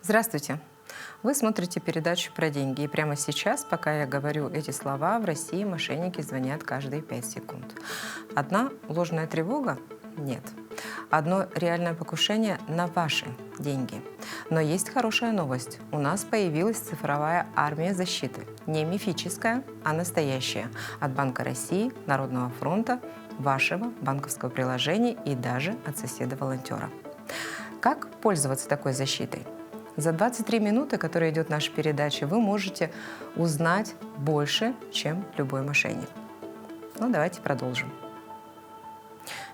Здравствуйте! Вы смотрите передачу про деньги. И прямо сейчас, пока я говорю эти слова, в России мошенники звонят каждые 5 секунд. Одна ложная тревога? Нет. Одно реальное покушение на ваши деньги. Но есть хорошая новость. У нас появилась цифровая армия защиты. Не мифическая, а настоящая. От Банка России, Народного фронта, вашего банковского приложения и даже от соседа-волонтера. Как пользоваться такой защитой? За 23 минуты, которые идет наша передача, вы можете узнать больше, чем любой мошенник. Ну, давайте продолжим.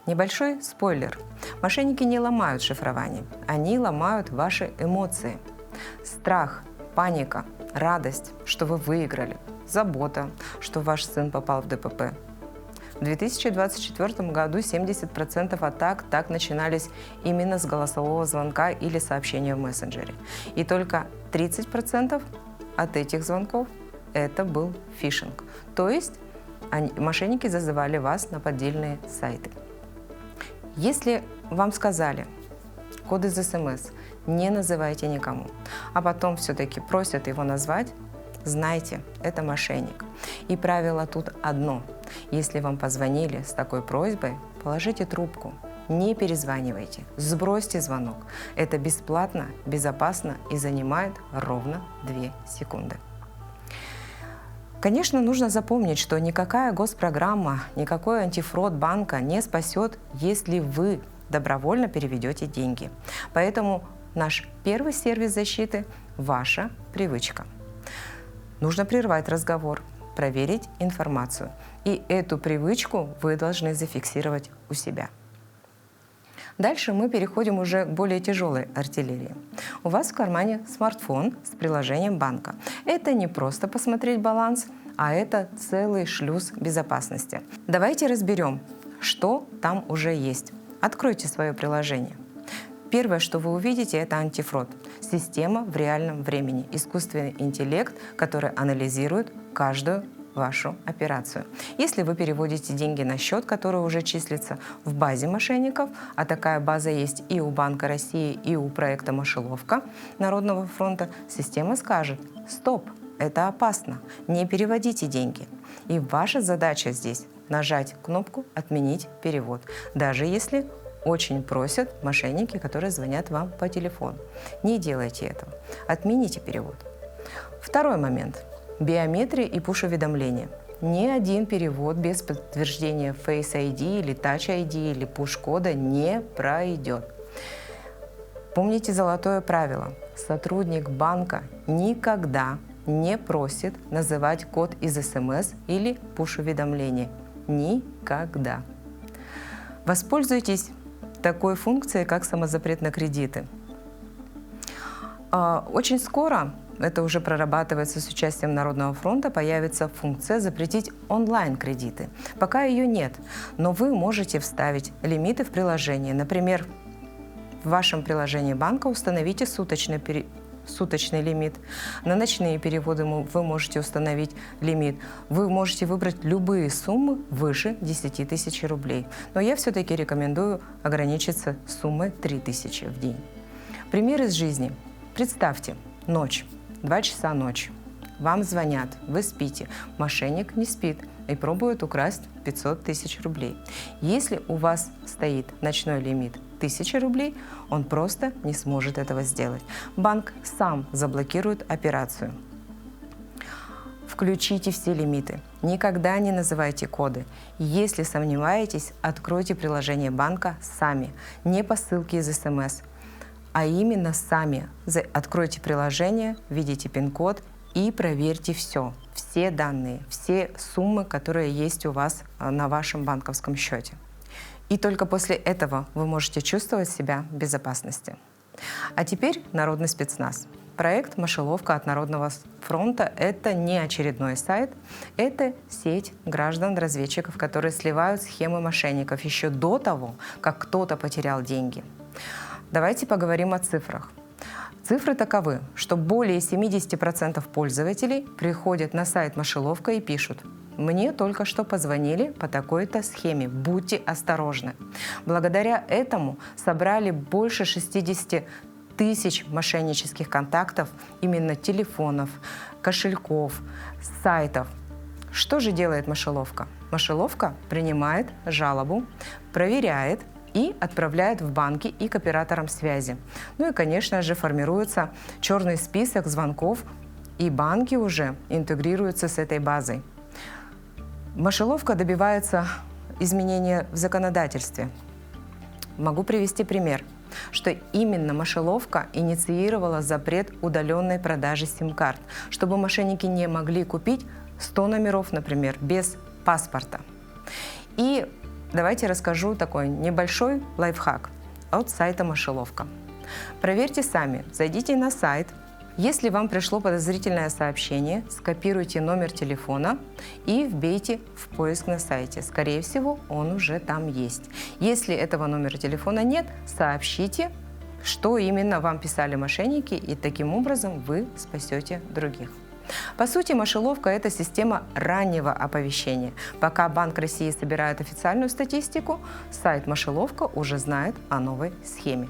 Небольшой спойлер. Мошенники не ломают шифрование, они ломают ваши эмоции. Страх, паника, радость, что вы выиграли, забота, что ваш сын попал в ДПП. В 2024 году 70% атак так начинались именно с голосового звонка или сообщения в мессенджере. И только 30% от этих звонков это был фишинг. То есть мошенники зазывали вас на поддельные сайты. Если вам сказали код из СМС, не называйте никому, а потом все-таки просят его назвать, знайте, это мошенник. И правило тут одно. Если вам позвонили с такой просьбой, положите трубку, не перезванивайте, сбросьте звонок. Это бесплатно, безопасно и занимает ровно 2 секунды. Конечно, нужно запомнить, что никакая госпрограмма, никакой антифрод банка не спасет, если вы добровольно переведете деньги. Поэтому наш первый сервис защиты – ваша привычка. Нужно прервать разговор, проверить информацию. И эту привычку вы должны зафиксировать у себя. Дальше мы переходим уже к более тяжелой артиллерии. У вас в кармане смартфон с приложением банка. Это не просто посмотреть баланс, а это целый шлюз безопасности. Давайте разберем, что там уже есть. Откройте свое приложение. Первое, что вы увидите, это антифрод. Система в реальном времени, искусственный интеллект, который анализирует каждую вашу операцию. Если вы переводите деньги на счет, который уже числится в базе мошенников, а такая база есть и у Банка России, и у проекта «Мышеловка» Народного фронта, система скажет: «Стоп, это опасно, не переводите деньги». И ваша задача здесь нажать кнопку «Отменить перевод», даже если очень просят мошенники, которые звонят вам по телефону. Не делайте этого. Отмените перевод. Второй момент. Биометрия и пуш-уведомления. Ни один перевод без подтверждения Face ID или Touch ID или пуш-кода не пройдет. Помните золотое правило. Сотрудник банка никогда не просит называть код из СМС или пуш-уведомления. Никогда. Воспользуйтесь такой функцией, как самозапрет на кредиты. Очень скоро, это уже прорабатывается с участием Народного фронта, появится функция запретить онлайн-кредиты. Пока ее нет, но вы можете вставить лимиты в приложение. Например, в вашем приложении банка установите суточный лимит. На ночные переводы вы можете установить лимит. Вы можете выбрать любые суммы выше 10 тысяч рублей. Но я все-таки рекомендую ограничиться суммой 3 тысячи в день. Пример из жизни. Представьте, ночь, 2 часа ночи. Вам звонят, вы спите, мошенник не спит и пробует украсть 500 тысяч рублей. Если у вас стоит ночной лимит 1000 рублей, он просто не сможет этого сделать. Банк сам заблокирует операцию. Включите все лимиты. Никогда не называйте коды. Если сомневаетесь, откройте приложение банка сами, не по ссылке из СМС, а именно сами. Откройте приложение, введите пин-код и проверьте все данные, все суммы, которые есть у вас на вашем банковском счете. И только после этого вы можете чувствовать себя в безопасности. А теперь народный спецназ. Проект «Мышеловка» от Народного фронта – это не очередной сайт, это сеть граждан-разведчиков, которые сливают схемы мошенников еще до того, как кто-то потерял деньги. Давайте поговорим о цифрах. Цифры таковы, что более 70% пользователей приходят на сайт «Мышеловка» и пишут: «Мне только что позвонили по такой-то схеме, будьте осторожны». Благодаря этому собрали больше 60 тысяч мошеннических контактов, именно телефонов, кошельков, сайтов. Что же делает мышеловка? Мышеловка принимает жалобу, проверяет и отправляет в банки и к операторам связи. Ну и, конечно же, формируется черный список звонков, и банки уже интегрируются с этой базой. Мышеловка добивается изменения в законодательстве. Могу привести пример, что именно мышеловка инициировала запрет удаленной продажи сим-карт, чтобы мошенники не могли купить 100 номеров, например, без паспорта. И давайте расскажу такой небольшой лайфхак от сайта Мышеловка. Проверьте сами, зайдите на сайт. Если вам пришло подозрительное сообщение, скопируйте номер телефона и вбейте в поиск на сайте. Скорее всего, он уже там есть. Если этого номера телефона нет, сообщите, что именно вам писали мошенники, и таким образом вы спасете других. По сути, мышеловка – это система раннего оповещения. Пока Банк России собирает официальную статистику, сайт Мышеловка уже знает о новой схеме.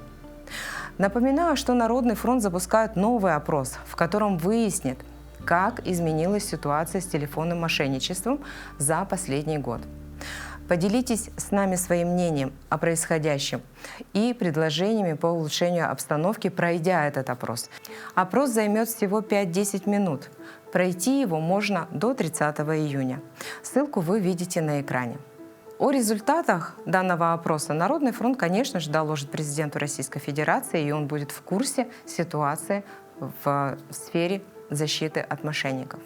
Напоминаю, что Народный фронт запускает новый опрос, в котором выяснит, как изменилась ситуация с телефонным мошенничеством за последний год. Поделитесь с нами своим мнением о происходящем и предложениями по улучшению обстановки, пройдя этот опрос. Опрос займет всего 5-10 минут. Пройти его можно до 30 июня. Ссылку вы видите на экране. О результатах данного опроса Народный фронт, конечно же, доложит президенту Российской Федерации, и он будет в курсе ситуации в сфере защиты от мошенников.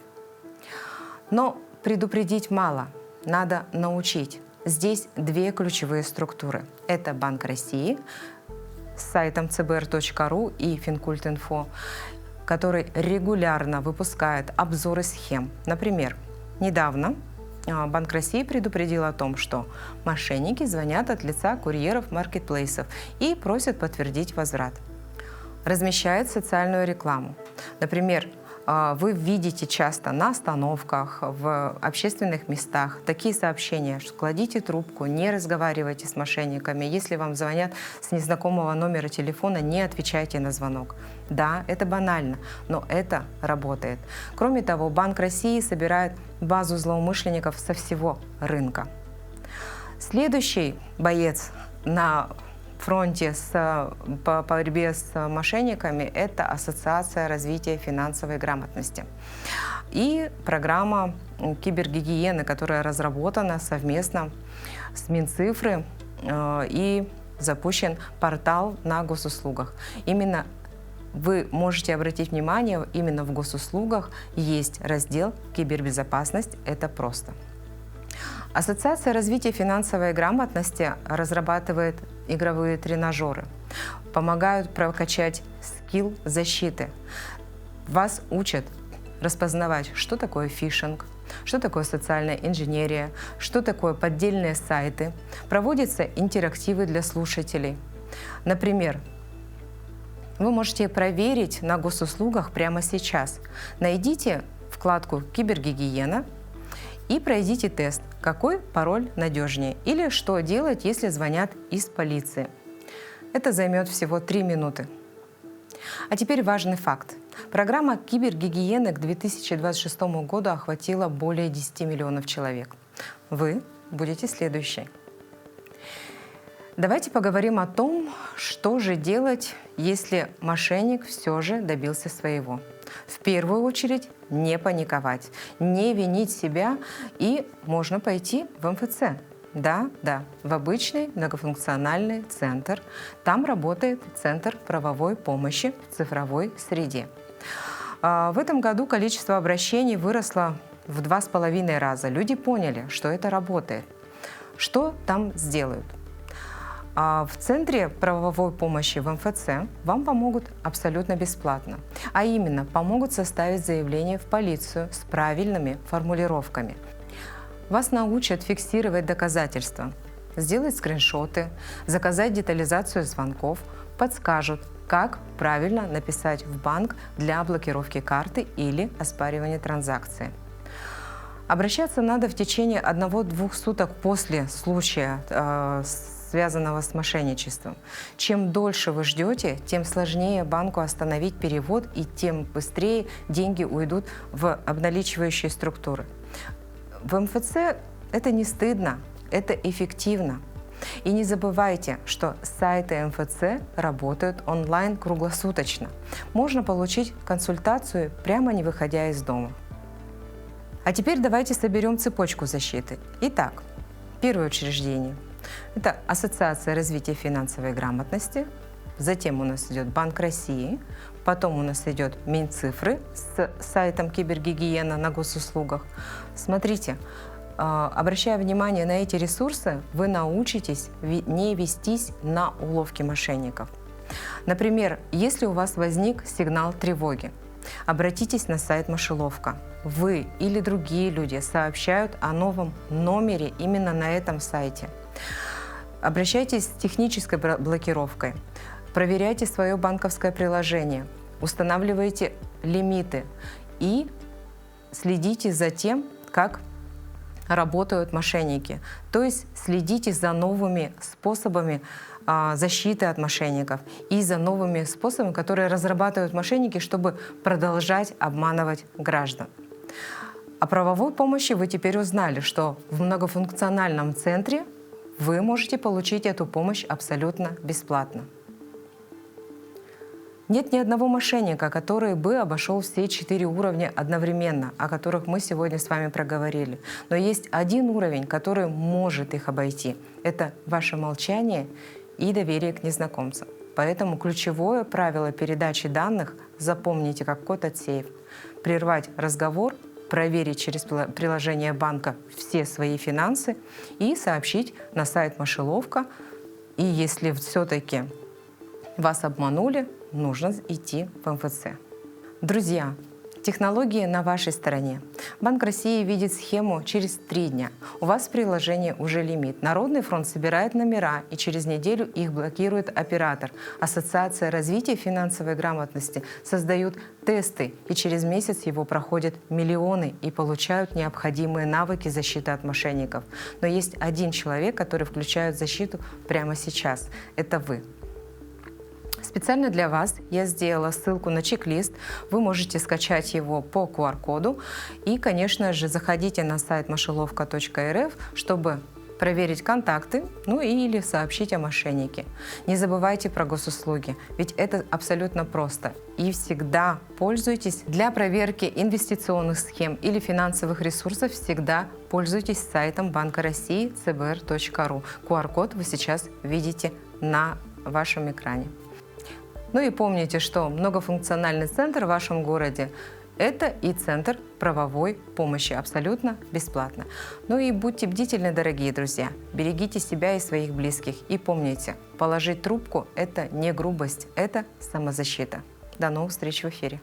Но предупредить мало, надо научить. Здесь две ключевые структуры. Это Банк России с сайтом cbr.ru и Финкульт.Инфо, который регулярно выпускает обзоры схем. Например, недавно Банк России предупредил о том, что мошенники звонят от лица курьеров маркетплейсов и просят подтвердить возврат. Размещает социальную рекламу. Например, вы видите часто на остановках, в общественных местах такие сообщения, что кладите трубку, не разговаривайте с мошенниками. Если вам звонят с незнакомого номера телефона, не отвечайте на звонок. Да, это банально, но это работает. Кроме того, Банк России собирает базу злоумышленников со всего рынка. Следующий боец на фронте по борьбе с мошенниками – это Ассоциация развития финансовой грамотности и программа кибергигиены, которая разработана совместно с Минцифры, и запущен портал на госуслугах. Именно вы можете обратить внимание, именно в госуслугах есть раздел «Кибербезопасность». Это просто. Ассоциация развития финансовой грамотности разрабатывает игровые тренажеры, помогают прокачать скилл защиты. Вас учат распознавать, что такое фишинг, что такое социальная инженерия, что такое поддельные сайты. Проводятся интерактивы для слушателей. Например, вы можете проверить на госуслугах прямо сейчас. Найдите вкладку «Кибергигиена» и пройдите тест, какой пароль надежнее или что делать, если звонят из полиции. Это займет всего 3 минуты. А теперь важный факт. Программа кибергигиены к 2026 году охватила более 10 миллионов человек. Вы будете следующей. Давайте поговорим о том, что же делать, если мошенник все же добился своего. В первую очередь не паниковать, не винить себя, и можно пойти в МФЦ. Да, в обычный многофункциональный центр. Там работает Центр правовой помощи в цифровой среде. В этом году количество обращений выросло в 2,5 раза. Люди поняли, что это работает. Что там сделают? В Центре правовой помощи в МФЦ вам помогут абсолютно бесплатно. А именно, помогут составить заявление в полицию с правильными формулировками. Вас научат фиксировать доказательства, сделать скриншоты, заказать детализацию звонков, подскажут, как правильно написать в банк для блокировки карты или оспаривания транзакции. Обращаться надо в течение 1-2 суток после случая с связанного с мошенничеством. Чем дольше вы ждете, тем сложнее банку остановить перевод и тем быстрее деньги уйдут в обналичивающие структуры. В МФЦ это не стыдно, это эффективно. И не забывайте, что сайты МФЦ работают онлайн круглосуточно. Можно получить консультацию, прямо не выходя из дома. А теперь давайте соберем цепочку защиты. Итак, первое учреждение – это Ассоциация развития финансовой грамотности. Затем у нас идет Банк России. Потом у нас идет Минцифры с сайтом Кибергигиена на госуслугах. Смотрите, обращая внимание на эти ресурсы, вы научитесь не вестись на уловки мошенников. Например, если у вас возник сигнал тревоги, обратитесь на сайт Мышеловка. Вы или другие люди сообщают о новом номере именно на этом сайте. Обращайтесь с технической блокировкой. Проверяйте свое банковское приложение. Устанавливайте лимиты. И следите за тем, как работают мошенники. То есть следите за новыми способами защиты от мошенников и за новыми способами, которые разрабатывают мошенники, чтобы продолжать обманывать граждан. О правовой помощи вы теперь узнали, что в многофункциональном центре вы можете получить эту помощь абсолютно бесплатно. Нет ни одного мошенника, который бы обошел все 4 уровня одновременно, о которых мы сегодня с вами проговорили. Но есть один уровень, который может их обойти. Это ваше молчание и доверие к незнакомцам. Поэтому ключевое правило передачи данных запомните как код от сейф. Прервать разговор, проверить через приложение банка все свои финансы и сообщить на сайт Мышеловка. И если все-таки вас обманули, нужно идти в МФЦ. Друзья, технологии на вашей стороне. Банк России видит схему через 3 дня. У вас в приложении уже лимит. Народный фронт собирает номера, и через неделю их блокирует оператор. Ассоциация развития финансовой грамотности создают тесты, и через месяц его проходят миллионы и получают необходимые навыки защиты от мошенников. Но есть один человек, который включает защиту прямо сейчас. Это вы. Специально для вас я сделала ссылку на чек-лист. Вы можете скачать его по QR-коду. И, конечно же, заходите на сайт moshelovka.rf, чтобы проверить контакты, ну или сообщить о мошеннике. Не забывайте про госуслуги, ведь это абсолютно просто. И всегда пользуйтесь для проверки инвестиционных схем или финансовых ресурсов, всегда пользуйтесь сайтом Банка России cbr.ru. QR-код вы сейчас видите на вашем экране. Ну и помните, что многофункциональный центр в вашем городе – это и центр правовой помощи абсолютно бесплатно. Ну и будьте бдительны, дорогие друзья, берегите себя и своих близких. И помните, положить трубку – это не грубость, это самозащита. До новых встреч в эфире.